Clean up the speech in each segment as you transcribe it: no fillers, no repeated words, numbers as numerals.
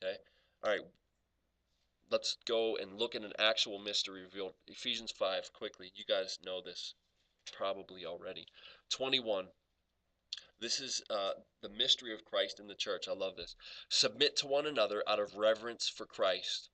Okay? All right, let's go and look at an actual mystery revealed. Ephesians 5, quickly. You guys know this probably already. 21. This is the mystery of Christ in the church. I love this. Submit to one another out of reverence for Christ.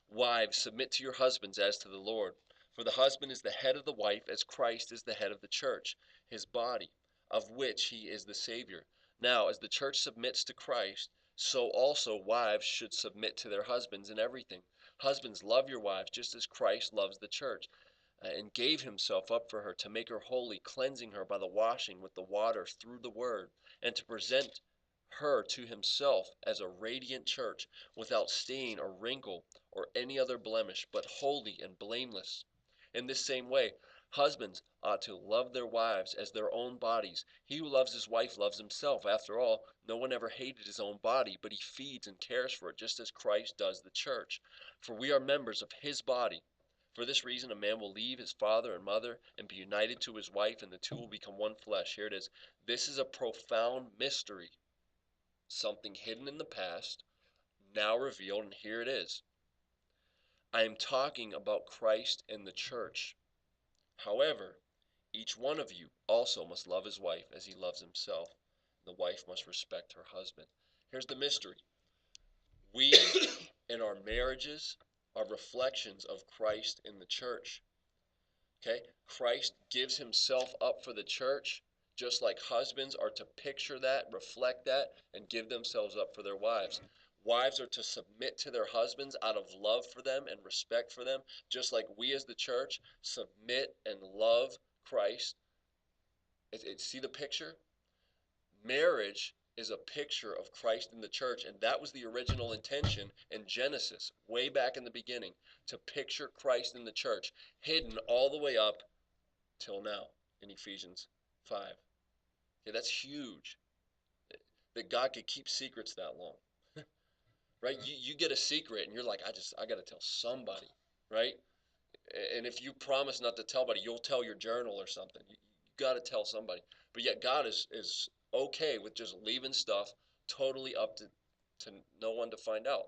Wives, submit to your husbands as to the Lord. For the husband is the head of the wife, as Christ is the head of the church, his body, of which he is the Savior. Now, as the church submits to Christ, so also wives should submit to their husbands in everything. Husbands, love your wives just as Christ loves the church and gave himself up for her to make her holy, cleansing her by the washing with the water through the word, and to present her to himself as a radiant church, without stain or wrinkle or any other blemish, but holy and blameless. In this same way, husbands ought to love their wives as their own bodies. He who loves his wife loves himself. After all, no one ever hated his own body, but he feeds and cares for it, just as Christ does the church. For we are members of his body. For this reason, a man will leave his father and mother and be united to his wife, and the two will become one flesh. Here it is. This is a profound mystery, something hidden in the past, now revealed, and here it is. I am talking about Christ and the church. However, each one of you also must love his wife as he loves himself. The wife must respect her husband. Here's the mystery. We, in our marriages, are reflections of Christ in the church. Okay? Christ gives himself up for the church, just like husbands are to picture that, reflect that, and give themselves up for their wives. Wives are to submit to their husbands out of love for them and respect for them, just like we as the church submit and love Christ. See the picture? Marriage is a picture of Christ in the church, and that was the original intention in Genesis, way back in the beginning, to picture Christ in the church, hidden all the way up till now in Ephesians 5. Okay, that's huge. That God could keep secrets that long, right? You get a secret and you're like, I got to tell somebody, right? And if you promise not to tell anybody, you'll tell your journal or something. You got to tell somebody. But yet God is okay with just leaving stuff totally up to no one to find out.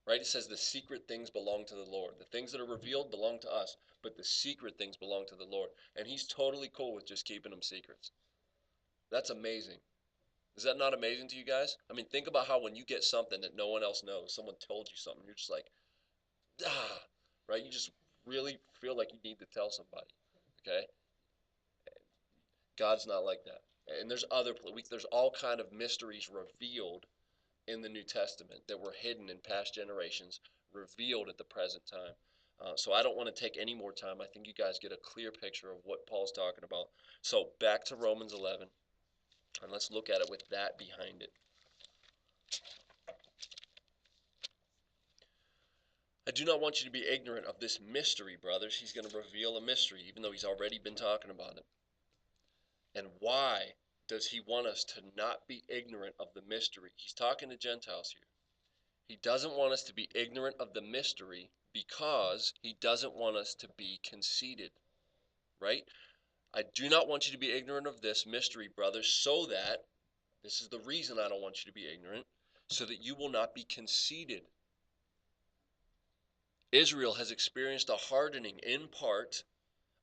Right? It says the secret things belong to the Lord. The things that are revealed belong to us, but the secret things belong to the Lord. And he's totally cool with just keeping them secrets. That's amazing. Is that not amazing to you guys? I mean, think about how when you get something that no one else knows, someone told you something, you're just like, ah, right? You just really feel like you need to tell somebody. Okay? God's not like that. And there's all kind of mysteries revealed in the New Testament that were hidden in past generations, revealed at the present time. So I don't want to take any more time. I think you guys get a clear picture of what Paul's talking about. So back to Romans 11, and let's look at it with that behind it. I do not want you to be ignorant of this mystery, brothers. He's going to reveal a mystery, even though he's already been talking about it. And why does he want us to not be ignorant of the mystery? He's talking to Gentiles here. He doesn't want us to be ignorant of the mystery because he doesn't want us to be conceited, right? I do not want you to be ignorant of this mystery, brothers, so that, this is the reason I don't want you to be ignorant, so that you will not be conceited. Israel has experienced a hardening in part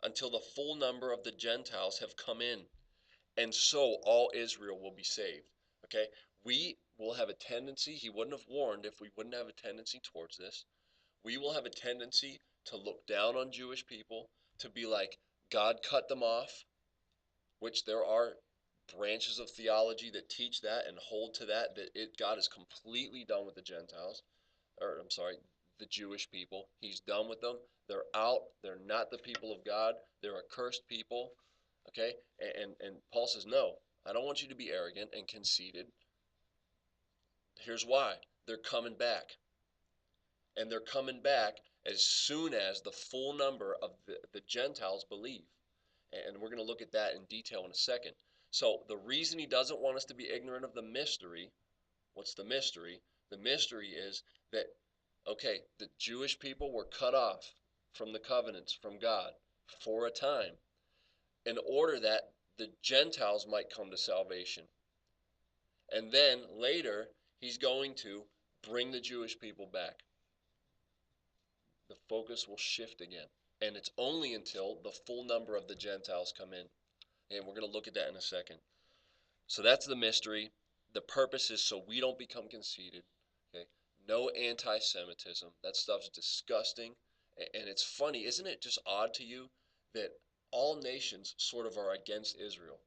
until the full number of the Gentiles have come in, and so all Israel will be saved. Okay? We will have a tendency, he wouldn't have warned if we wouldn't have a tendency towards this. We will have a tendency to look down on Jewish people, to be like, God cut them off, which there are branches of theology that teach that and hold to that, God is completely done with the Gentiles, or I'm sorry, the Jewish people. He's done with them. They're out. They're not the people of God. They're a cursed people. Okay? And Paul says, no, I don't want you to be arrogant and conceited. Here's why. They're coming back. And they're coming back as soon as the full number of the Gentiles believe. And we're going to look at that in detail in a second. So the reason he doesn't want us to be ignorant of the mystery, what's the mystery? The mystery is that, okay, the Jewish people were cut off from the covenants from God for a time in order that the Gentiles might come to salvation. And then later, he's going to bring the Jewish people back. The focus will shift again. And it's only until the full number of the Gentiles come in. And we're going to look at that in a second. So that's the mystery. The purpose is so we don't become conceited. Okay? No anti-Semitism. That stuff's disgusting. And it's funny, isn't it just odd to you that all nations sort of are against Israel?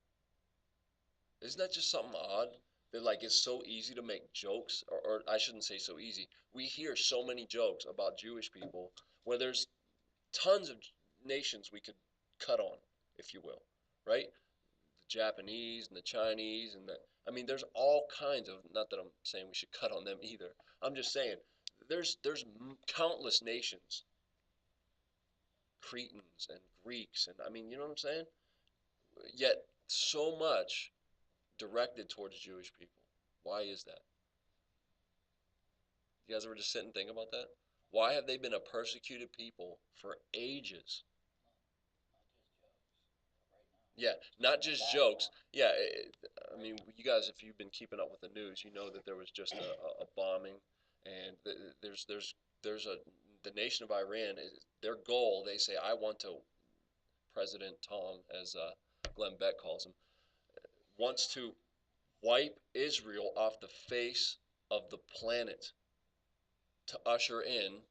Isn't that just something odd? That like it's so easy to make jokes, or I shouldn't say so easy. We hear so many jokes about Jewish people where there's tons of nations we could cut on, if you will, right? The Japanese and the Chinese and the I mean, there's all kinds of. Not that I'm saying we should cut on them either. I'm just saying there's countless nations, Cretans and Greeks, and I mean, you know what I'm saying? Yet so much directed towards Jewish people. Why is that? You guys ever just sit and think about that? Why have they been a persecuted people for ages? Yeah, not just jokes. Yeah, I mean, you guys, if you've been keeping up with the news, you know that there was just a bombing, and there's a the nation of Iran is their goal. They say, I want to. President Tom, as Glenn Beck calls him, wants to wipe Israel off the face of the planet to usher in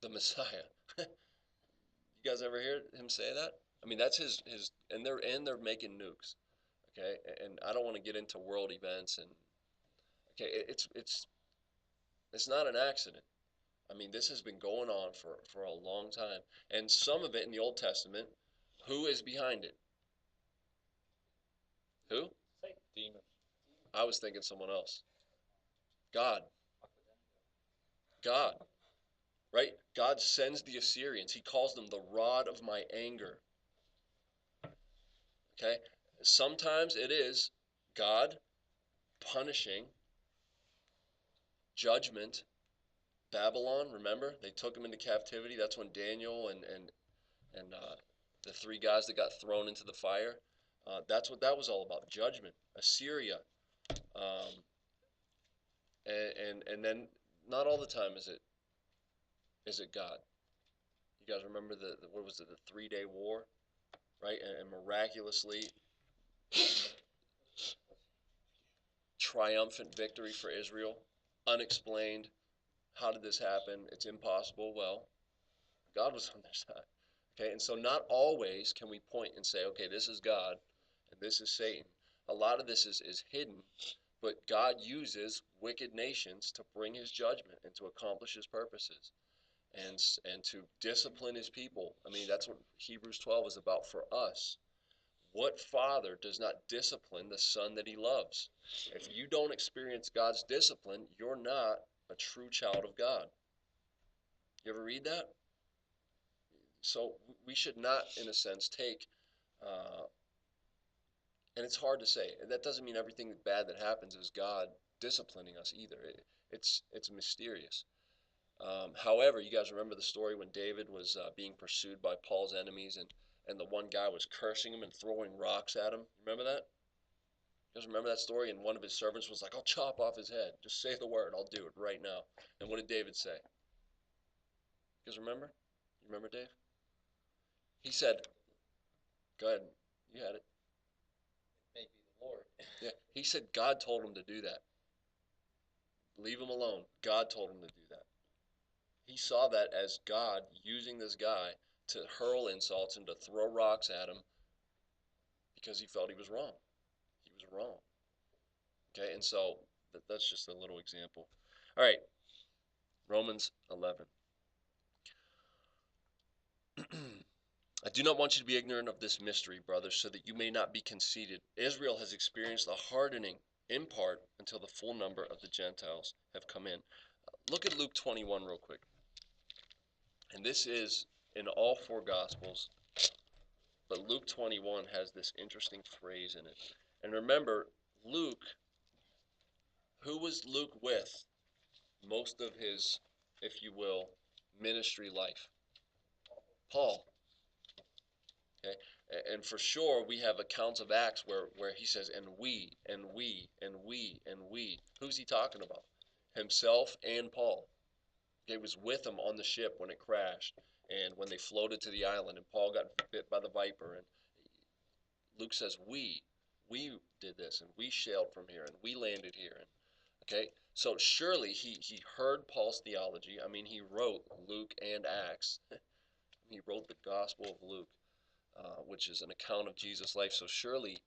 the Messiah. You guys ever hear him say that? I mean, that's his, and they're making nukes. Okay, and I don't want to get into world events and okay, it's not an accident. I mean, this has been going on for a long time, and some of it in the Old Testament. Who is behind it? Who? Demons. I was thinking someone else. God. God. Right? God sends the Assyrians. He calls them the rod of my anger. Okay? Sometimes it is God punishing judgment. Babylon, remember? They took him into captivity. That's when Daniel and the three guys that got thrown into the fire. That's what that was all about. Judgment. Assyria. Um, and then not all the time is it God. You guys remember the what was it, the 3 day war? Right? And miraculously triumphant victory for Israel. Unexplained. How did this happen? It's impossible. Well, God was on their side. Okay, and so not always can we point and say, okay, this is God and this is Satan. A lot of this is hidden, but God uses wicked nations to bring his judgment and to accomplish his purposes and to discipline his people. I mean, that's what Hebrews 12 is about for us. What father does not discipline the son that he loves? If you don't experience God's discipline, you're not a true child of God. You ever read that? So we should not, in a sense, take, uh, and it's hard to say. And that doesn't mean everything bad that happens is God disciplining us either. It's mysterious. However, you guys remember the story when David was being pursued by Paul's enemies, and the one guy was cursing him and throwing rocks at him. Remember that? You guys remember that story? And one of his servants was like, "I'll chop off his head. Just say the word. I'll do it right now." And what did David say? You guys remember? You remember, Dave? He said, "Go ahead. You had it." May be the Lord. Yeah. He said God told him to do that. Leave him alone. God told him to do that. He saw that as God using this guy to hurl insults and to throw rocks at him because he felt he was wrong. He was wrong. Okay, and so that's just a little example. All right, Romans 11. I do not want you to be ignorant of this mystery, brothers, so that you may not be conceited. Israel has experienced the hardening in part until the full number of the Gentiles have come in. Look at Luke 21 real quick. And this is in all four Gospels, but Luke 21 has this interesting phrase in it. And remember, Luke, who was Luke with most of his, if you will, ministry life? Paul. Okay? And for sure, we have accounts of Acts where he says, and we, and we, and we, and we. Who's he talking about? himself and Paul. He was with him on the ship when it crashed and when they floated to the island and Paul got bit by the viper. And Luke says, we did this and we sailed from here and we landed here. And okay, so surely he heard Paul's theology. I mean, he wrote Luke and Acts. He wrote the Gospel of Luke, which is an account of Jesus' life. So surely,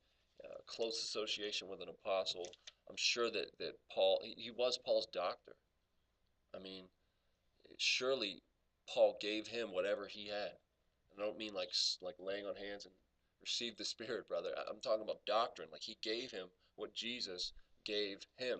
close association with an apostle. I'm sure that Paul, he was Paul's doctor. I mean, surely Paul gave him whatever he had. And I don't mean like laying on hands and receive the Spirit, brother. I'm talking about doctrine. Like he gave him what Jesus gave him.